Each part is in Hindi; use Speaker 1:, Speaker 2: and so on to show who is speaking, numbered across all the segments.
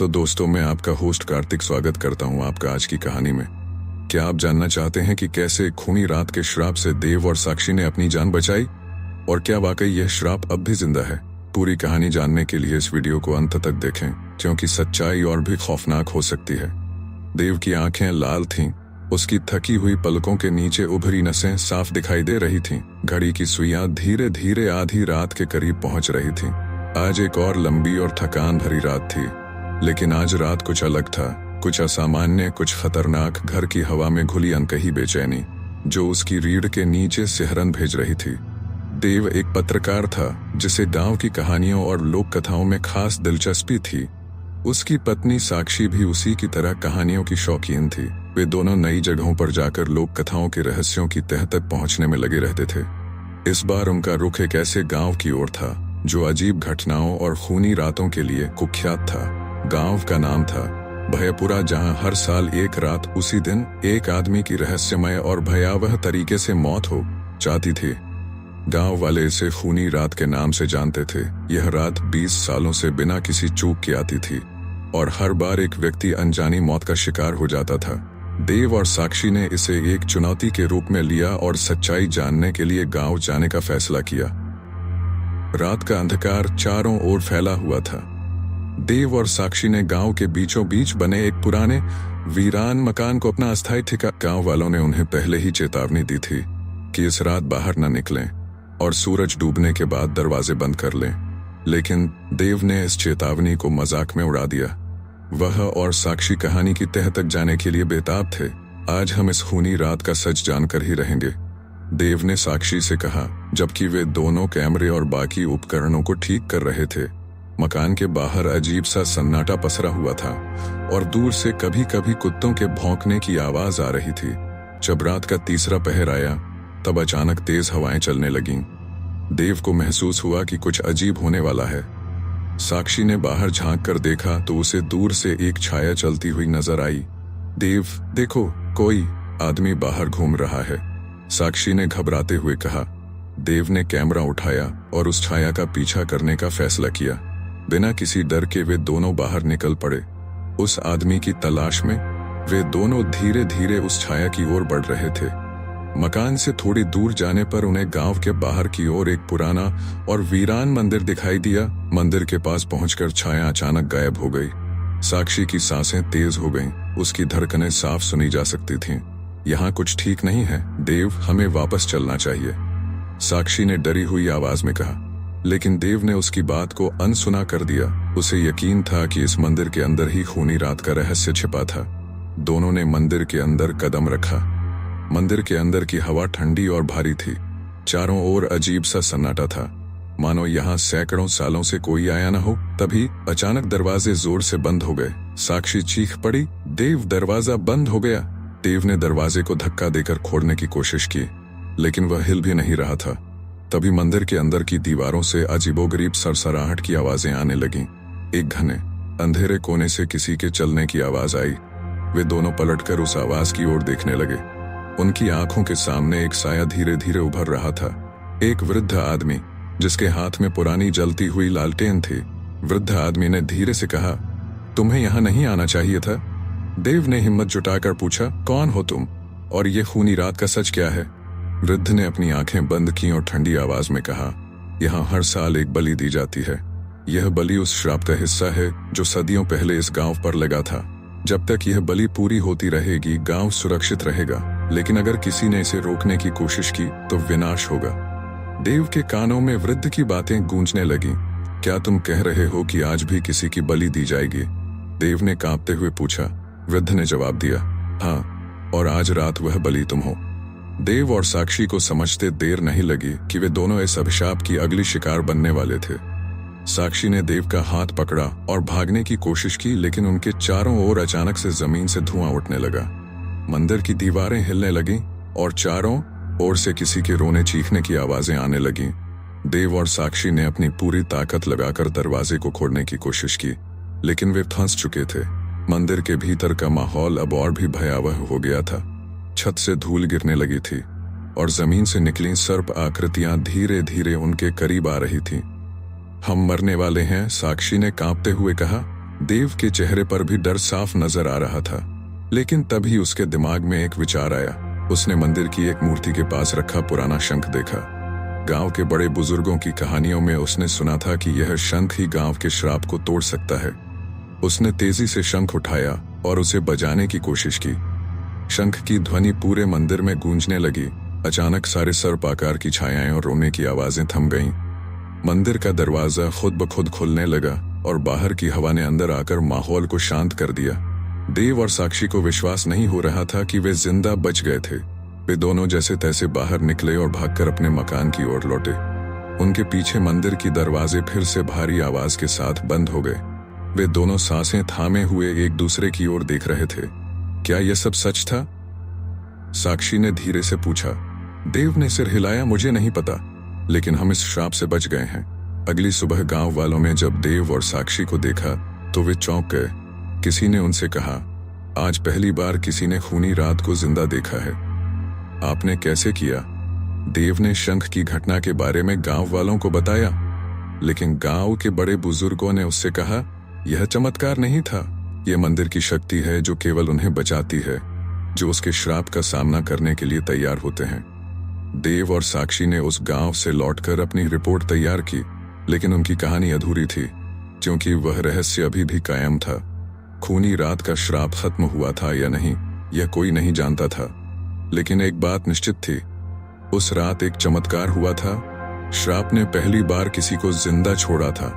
Speaker 1: तो दोस्तों, मैं आपका होस्ट कार्तिक स्वागत करता हूं आपका आज की कहानी में। क्या आप जानना चाहते हैं कि कैसे एक खूनी रात के श्राप से देव और साक्षी ने अपनी जान बचाई, और क्या वाकई यह श्राप अब भी जिंदा है? पूरी कहानी जानने के लिए इस वीडियो को अंत तक देखें, क्योंकि सच्चाई और भी खौफनाक हो सकती है। देव की आंखें लाल थीं, उसकी थकी हुई पलकों के नीचे उभरी नसें साफ दिखाई दे रही थीं। घड़ी की सुइयां धीरे धीरे आधी रात के करीब पहुंच रही थीं। आज एक और लंबी और थकान भरी रात थी, लेकिन आज रात कुछ अलग था, कुछ असामान्य, कुछ खतरनाक। घर की हवा में घुली अनकही बेचैनी जो उसकी रीढ़ के नीचे सिहरन भेज रही थी। देव एक पत्रकार था जिसे गांव की कहानियों और लोक कथाओं में खास दिलचस्पी थी। उसकी पत्नी साक्षी भी उसी की तरह कहानियों की शौकीन थी। वे दोनों नई जगहों पर जाकर लोक कथाओं के रहस्यों की तह तक पहुंचने में लगे रहते थे। इस बार उनका रुख एक ऐसे गांव की ओर था जो अजीब घटनाओं और खूनी रातों के लिए कुख्यात था। गांव का नाम था भयपुरा, जहां हर साल एक रात उसी दिन एक आदमी की रहस्यमय और भयावह तरीके से मौत हो जाती थी। गांव वाले इसे खूनी रात के नाम से जानते थे। यह रात 20 सालों से बिना किसी चूक के आती थी और हर बार एक व्यक्ति अनजानी मौत का शिकार हो जाता था। देव और साक्षी ने इसे एक चुनौती के रूप में लिया और सच्चाई जानने के लिए गांव जाने का फैसला किया। रात का अंधकार चारों ओर फैला हुआ था। देव और साक्षी ने गांव के बीचों बीच बने एक पुराने वीरान मकान को अपना अस्थायी ठिकाना। गांव वालों ने उन्हें पहले ही चेतावनी दी थी कि इस रात बाहर न निकलें और सूरज डूबने के बाद दरवाजे बंद कर लें, लेकिन देव ने इस चेतावनी को मजाक में उड़ा दिया। वह और साक्षी कहानी की तह तक जाने के लिए बेताब थे। आज हम इस खूनी रात का सच जानकर ही रहेंगे, देव ने साक्षी से कहा, जबकि वे दोनों कैमरे और बाकी उपकरणों को ठीक कर रहे थे। मकान के बाहर अजीब सा सन्नाटा पसरा हुआ था और दूर से कभी कभी कुत्तों के भौंकने की आवाज आ रही थी। जब रात का तीसरा पहर आया, तब अचानक तेज हवाएं चलने लगीं। देव को महसूस हुआ कि कुछ अजीब होने वाला है। साक्षी ने बाहर झांक कर देखा तो उसे दूर से एक छाया चलती हुई नजर आई। देव, देखो, कोई आदमी बाहर घूम रहा है, साक्षी ने घबराते हुए कहा। देव ने कैमरा उठाया और उस छाया का पीछा करने का फैसला किया। बिना किसी डर के वे दोनों बाहर निकल पड़े। उस आदमी की तलाश में वे दोनों धीरे धीरे उस छाया की ओर बढ़ रहे थे। मकान से थोड़ी दूर जाने पर उन्हें गांव के बाहर की ओर एक पुराना और वीरान मंदिर दिखाई दिया। मंदिर के पास पहुंचकर छाया अचानक गायब हो गई। साक्षी की सांसें तेज हो गईं, उसकी धड़कनें साफ सुनी जा सकती थीं। यहाँ कुछ ठीक नहीं है देव, हमें वापस चलना चाहिए, साक्षी ने डरी हुई आवाज में कहा। लेकिन देव ने उसकी बात को अनसुना कर दिया। उसे यकीन था कि इस मंदिर के अंदर ही खूनी रात का रहस्य छिपा था। दोनों ने मंदिर के अंदर कदम रखा। मंदिर के अंदर की हवा ठंडी और भारी थी। चारों ओर अजीब सा सन्नाटा था, मानो यहाँ सैकड़ों सालों से कोई आया न हो। तभी अचानक दरवाजे जोर से बंद हो गए। साक्षी चीख पड़ी, देव, दरवाजा बंद हो गया। देव ने दरवाजे को धक्का देकर खोलने की कोशिश की, लेकिन वह हिल भी नहीं रहा था। तभी मंदिर के अंदर की दीवारों से अजीबोगरीब सरसराहट की आवाजें आने लगीं। एक घने अंधेरे कोने से किसी के चलने की आवाज आई। वे दोनों पलटकर उस आवाज की ओर देखने लगे। उनकी आंखों के सामने एक साया धीरे धीरे उभर रहा था। एक वृद्ध आदमी जिसके हाथ में पुरानी जलती हुई लालटेन थी। वृद्ध आदमी ने धीरे से कहा, तुम्हें यहाँ नहीं आना चाहिए था। देव ने हिम्मत जुटाकर पूछा, कौन हो तुम और ये खूनी रात का सच क्या है? वृद्ध ने अपनी आंखें बंद की और ठंडी आवाज में कहा, यहाँ हर साल एक बलि दी जाती है। यह बलि उस श्राप का हिस्सा है जो सदियों पहले इस गांव पर लगा था। जब तक यह बलि पूरी होती रहेगी, गांव सुरक्षित रहेगा, लेकिन अगर किसी ने इसे रोकने की कोशिश की तो विनाश होगा। देव के कानों में वृद्ध की बातें गूंजने लगीं। क्या तुम कह रहे हो कि आज भी किसी की बलि दी जाएगी? देव ने कांपते हुए पूछा। वृद्ध ने जवाब दिया, हाँ, और आज रात वह बलि तुम हो। देव और साक्षी को समझते देर नहीं लगी कि वे दोनों इस अभिशाप की अगली शिकार बनने वाले थे। साक्षी ने देव का हाथ पकड़ा और भागने की कोशिश की, लेकिन उनके चारों ओर अचानक से जमीन से धुआं उठने लगा। मंदिर की दीवारें हिलने लगीं और चारों ओर से किसी के रोने चीखने की आवाजें आने लगीं। देव और साक्षी ने अपनी पूरी ताकत लगाकर दरवाजे को खोलने की कोशिश की, लेकिन वे फंस चुके थे। मंदिर के भीतर का माहौल अब और भी भयावह हो गया था। छत से धूल गिरने लगी थी और जमीन से निकली सर्प आकृतियां धीरे धीरे उनके करीब आ रही थीं। हम मरने वाले हैं, साक्षी ने कांपते हुए कहा। देव के चेहरे पर भी डर साफ नजर आ रहा था, लेकिन तभी उसके दिमाग में एक विचार आया। उसने मंदिर की एक मूर्ति के पास रखा पुराना शंख देखा। गांव के बड़े बुजुर्गों की कहानियों में उसने सुना था कि यह शंख ही गांव के श्राप को तोड़ सकता है। उसने तेजी से शंख उठाया और उसे बजाने की कोशिश की। शंख की ध्वनि पूरे मंदिर में गूंजने लगी। अचानक सारे सर्प आकार की छायाएं और रोने की आवाजें थम गईं। मंदिर का दरवाजा खुद ब खुद खुलने लगा और बाहर की हवा ने अंदर आकर माहौल को शांत कर दिया। देव और साक्षी को विश्वास नहीं हो रहा था कि वे जिंदा बच गए थे। वे दोनों जैसे तैसे बाहर निकले और भागकर अपने मकान की ओर लौटे। उनके पीछे मंदिर की दरवाजे फिर से भारी आवाज के साथ बंद हो गए। वे दोनों सांसें थामे हुए एक दूसरे की ओर देख रहे थे। क्या यह सब सच था? साक्षी ने धीरे से पूछा। देव ने सिर हिलाया। मुझे नहीं पता, लेकिन हम इस श्राप से बच गए हैं। अगली सुबह गांव वालों ने जब देव और साक्षी को देखा तो वे चौंक गए। किसी ने उनसे कहा, आज पहली बार किसी ने खूनी रात को जिंदा देखा है। आपने कैसे किया? देव ने शंख की घटना के बारे में गांव वालों को बताया, लेकिन गांव के बड़े बुजुर्गों ने उससे कहा, यह चमत्कार नहीं था, यह मंदिर की शक्ति है जो केवल उन्हें बचाती है जो उसके श्राप का सामना करने के लिए तैयार होते हैं। देव और साक्षी ने उस गांव से लौटकर अपनी रिपोर्ट तैयार की, लेकिन उनकी कहानी अधूरी थी, क्योंकि वह रहस्य अभी भी कायम था। खूनी रात का श्राप खत्म हुआ था या नहीं, यह कोई नहीं जानता था, लेकिन एक बात निश्चित थी, उस रात एक चमत्कार हुआ था। श्राप ने पहली बार किसी को जिंदा छोड़ा था,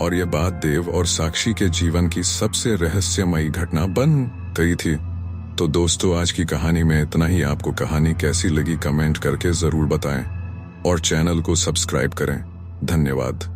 Speaker 1: और यह बात देव और साक्षी के जीवन की सबसे रहस्यमयी घटना बन गई थी। तो दोस्तों, आज की कहानी में इतना ही। आपको कहानी कैसी लगी कमेंट करके जरूर बताएं और चैनल को सब्सक्राइब करें। धन्यवाद।